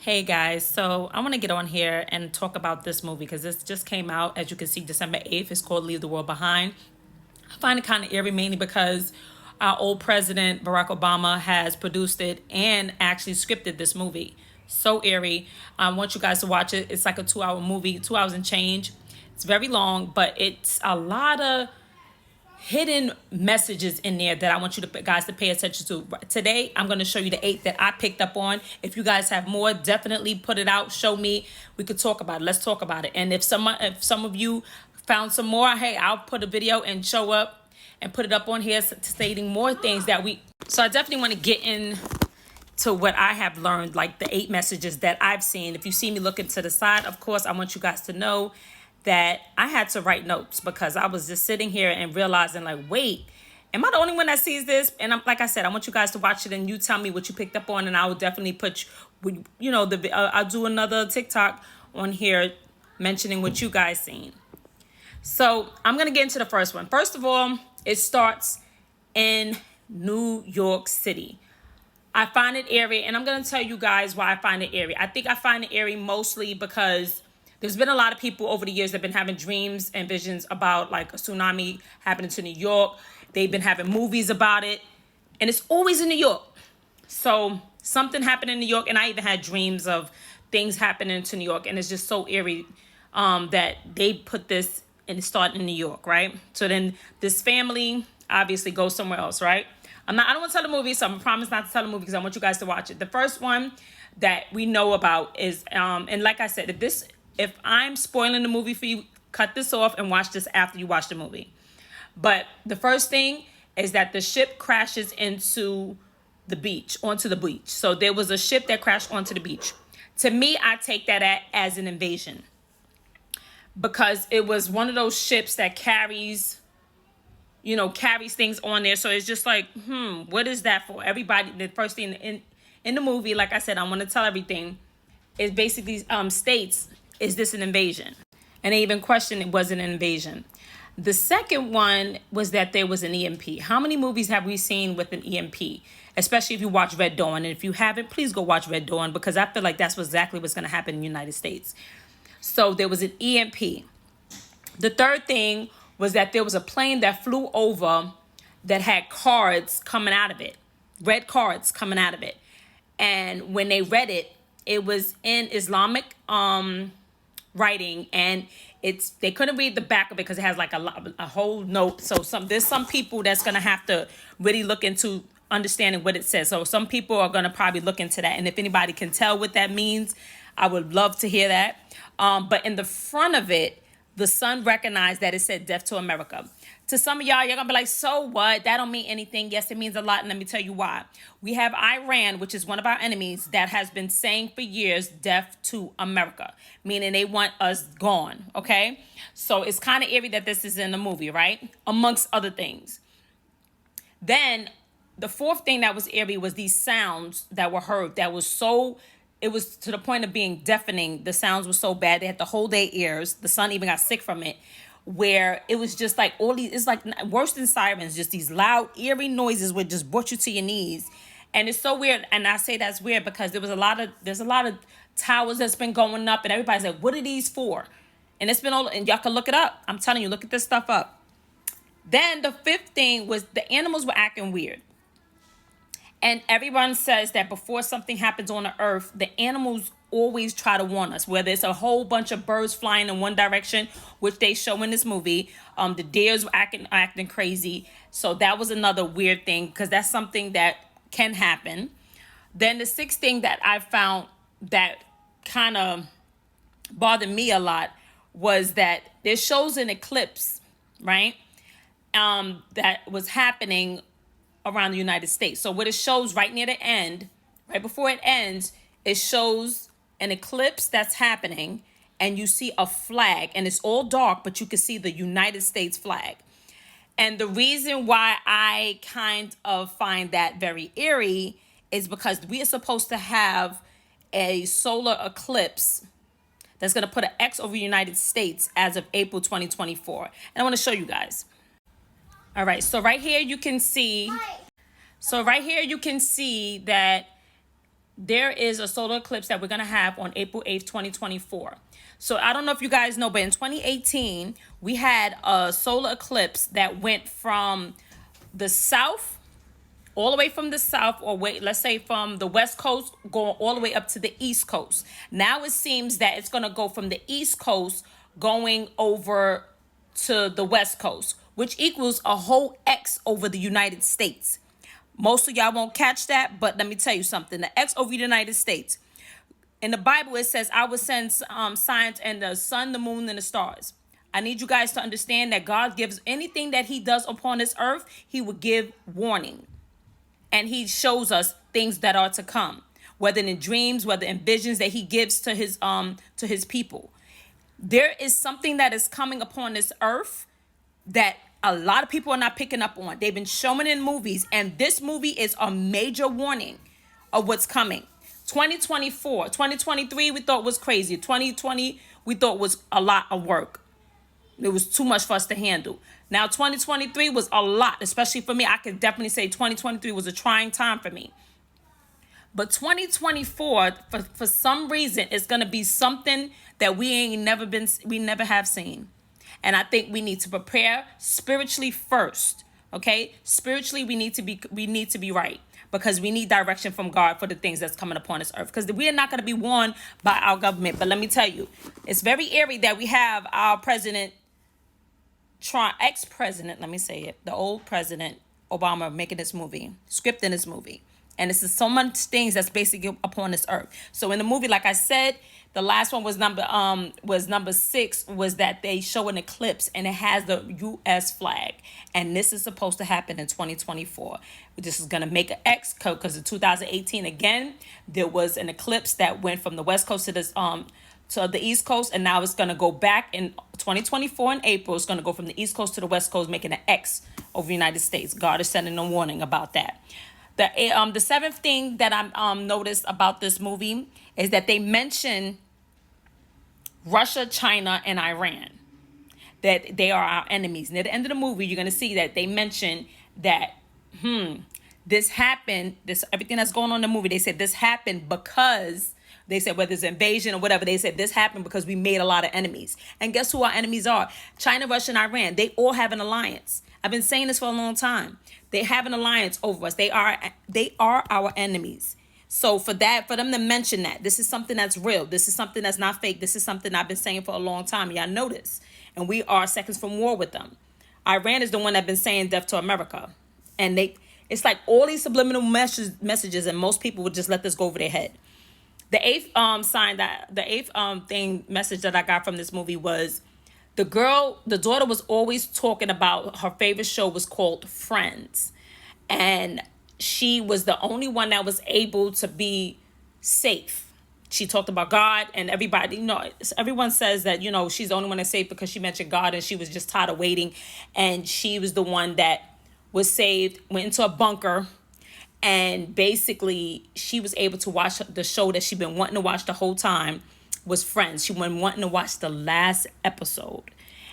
Hey guys, so I want to get on here and talk about this movie because this just came out, as you can see, December 8th. It's called Leave the World Behind. I find it kind of eerie, mainly because our old president, Barack Obama, has produced it and actually scripted this movie. So eerie. I want you guys to watch it. It's like a 2 hour movie, 2 hours and change. It's very long, but it's a lot of hidden messages in there that I want you to guys to pay attention to. Today, I'm going to show you the 8 that I picked up on. If you guys have more, definitely put it out. Show me. We could talk about it. Let's talk about it. And if some of you found some more, hey, I'll put a video and show up and put it up on here stating more things that we. So I definitely want to get in to what I have learned, like the 8 messages that I've seen. If you see me looking to the side, of course, I want you guys to know that I had to write notes because I was just sitting here and realizing, like, wait, am I the only one that sees this? And I'm like I said, I want you guys to watch it and you tell me what you picked up on, and I will definitely put, I'll do another TikTok on here mentioning what you guys seen. So I'm gonna get into the first one. First of all, it starts in New York City. I find it eerie, and I'm gonna tell you guys why I find it eerie. I think I find it eerie mostly because there's been a lot of people over the years that have been having dreams and visions about like a tsunami happening to New York. They've been having movies about it, and it's always in New York. So something happened in New York, and I even had dreams of things happening to New York, and it's just so eerie that they put this and start in New York, right? So then this family obviously goes somewhere else, right? I don't want to tell the movie, so I'm gonna promise not to tell the movie because I want you guys to watch it. The first one that we know about is, and like I said, if I'm spoiling the movie for you, cut this off and watch this after you watch the movie. But the first thing is that the ship crashes onto the beach. So there was a ship that crashed onto the beach. To me, I take that as an invasion because it was one of those ships that carries things on there. So it's just like, what is that for? Everybody, the first thing in the movie, like I said, I want to tell everything, is basically states, is this an invasion? And they even questioned it was an invasion. The second one was that there was an EMP. How many movies have we seen with an EMP? Especially if you watch Red Dawn. And if you haven't, please go watch Red Dawn because I feel like that's exactly what's going to happen in the United States. So there was an EMP. The third thing was that there was a plane that flew over that had cards coming out of it, red cards coming out of it. And when they read it, it was in Islamic writing, and they couldn't read the back of it because it has like a whole note. So there's some people that's gonna have to really look into understanding what it says. So some people are gonna probably look into that, and if anybody can tell what that means, I would love to hear that. But in the front of it, the sun recognized that it said "Death to America." To some of y'all, you're gonna be like, so what? That don't mean anything. Yes, it means a lot, and let me tell you why. We have Iran, which is one of our enemies, that has been saying for years, "Death to America," meaning they want us gone, okay? So it's kind of eerie that this is in the movie, right? Amongst other things. Then the fourth thing that was eerie was these sounds that were heard that was so... It was to the point of being deafening. The sounds were so bad, they had to hold their ears. The son even got sick from it, where it was just like all these, it's like worse than sirens, just these loud, eerie noises would just brought you to your knees. And it's so weird. And I say that's weird because there's a lot of towers that's been going up, and everybody's like, what are these for? And it's been all, and y'all can look it up. I'm telling you, look at this stuff up. Then the fifth thing was the animals were acting weird. And everyone says that before something happens on the earth, the animals always try to warn us, whether it's a whole bunch of birds flying in one direction, which they show in this movie. The deers were acting crazy. So that was another weird thing because that's something that can happen. Then the sixth thing that I found that kind of bothered me a lot was that there shows an eclipse, right? That was happening around the United States. So what it shows right near the end, right before it ends, it shows an eclipse that's happening, and you see a flag, and it's all dark, but you can see the United States flag. And the reason why I kind of find that very eerie is because we are supposed to have a solar eclipse that's going to put an X over the United States as of April 2024. And I want to show you guys. All right, so right here you can see that there is a solar eclipse that we're going to have on April 8th, 2024. So I don't know if you guys know, but in 2018, we had a solar eclipse that went from the south, all the way from the south, or wait, let's say from the west coast, going all the way up to the east coast. Now it seems that it's going to go from the east coast going over to the west coast, which equals a whole X over the United States. Most of y'all won't catch that, but let me tell you something. The X over the United States. In the Bible, it says, I will send signs and the sun, the moon, and the stars. I need you guys to understand that God gives anything that he does upon this earth, he will give warning. And he shows us things that are to come, whether in dreams, whether in visions that he gives to his people. There is something that is coming upon this earth that a lot of people are not picking up on. They've been showing in movies, and this movie is a major warning of what's coming. 2024, 2023, we thought was crazy. 2020, we thought was a lot of work. It was too much for us to handle. Now, 2023 was a lot, especially for me. I could definitely say 2023 was a trying time for me. But 2024, for some reason, it's going to be something that we never have seen. And I think we need to prepare spiritually first. Okay? Spiritually, we need to be right, because we need direction from God for the things that's coming upon this earth, because we are not going to be warned by our government. But let me tell you, it's very eerie that we have our ex-president, let me say it, the old president Obama making this movie, scripting this movie. And this is so much things that's basically upon this earth. So in the movie, like I said, the last one was number 6, was that they show an eclipse and it has the U.S. flag. And this is supposed to happen in 2024. This is going to make an X code, because in 2018, again, there was an eclipse that went from the west coast to the east coast, and now it's going to go back in 2024 in April. It's going to go from the east coast to the west coast, making an X over the United States. God is sending a warning about that. The seventh thing that I noticed about this movie is that they mention Russia, China, and Iran, that they are our enemies. And at the end of the movie, you're going to see that they mention that this happened, everything that's going on in the movie, they said this happened because, they said whether it's invasion or whatever, they said this happened because we made a lot of enemies. And guess who our enemies are? China, Russia, and Iran. They all have an alliance. I've been saying this for a long time. They have an alliance over us. They are our enemies. So for them to mention that, this is something that's real. This is something that's not fake. This is something I've been saying for a long time. Y'all know this. And we are seconds from war with them. Iran is the one that's been saying death to America. And it's like all these subliminal messages, and most people would just let this go over their head. The eighth message that I got from this movie was the daughter was always talking about her favorite show was called Friends. And she was the only one that was able to be safe. She talked about God, and everybody, everyone says that, she's the only one that's safe because she mentioned God, and she was just tired of waiting. And she was the one that was saved, went into a bunker, and basically she was able to watch the show that she'd been wanting to watch the whole time, was Friends. She went wanting to watch the last episode.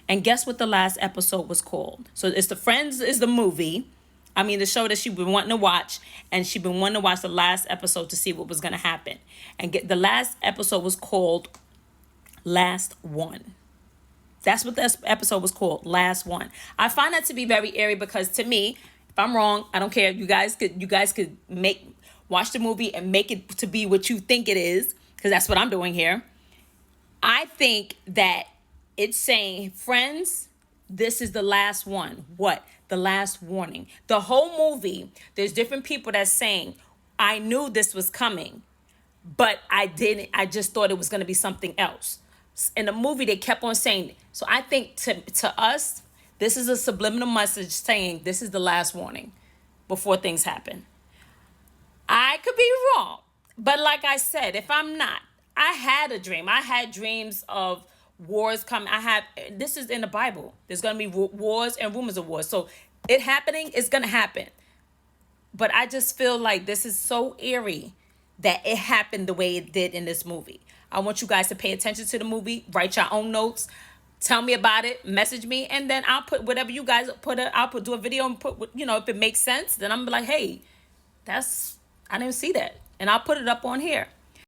And guess what the last episode was called? So it's Friends is the movie. I mean, the show that she'd been wanting to watch, and she'd been wanting to watch the last episode to see what was going to happen. And the last episode was called Last One. That's what this episode was called, Last One. I find that to be very eerie, because to me, if I'm wrong, I don't care. You guys could watch the movie and make it to be what you think it is, because that's what I'm doing here. I think that it's saying, Friends, this is the last one. What? The last warning. The whole movie, there's different people that's saying, I knew this was coming, but I didn't. I just thought it was going to be something else. In the movie, they kept on saying, so I think to us, this is a subliminal message saying this is the last warning before things happen. I could be wrong, but like I said, if I'm not, I had a dream. I had dreams of wars coming. This is in the Bible. There's going to be wars and rumors of wars. So it happening is going to happen. But I just feel like this is so eerie that it happened the way it did in this movie. I want you guys to pay attention to the movie, write your own notes, tell me about it, message me, and then I'll put whatever you guys do a video and put, if it makes sense, then I'm like, hey, I didn't see that. and I'll put it up on here.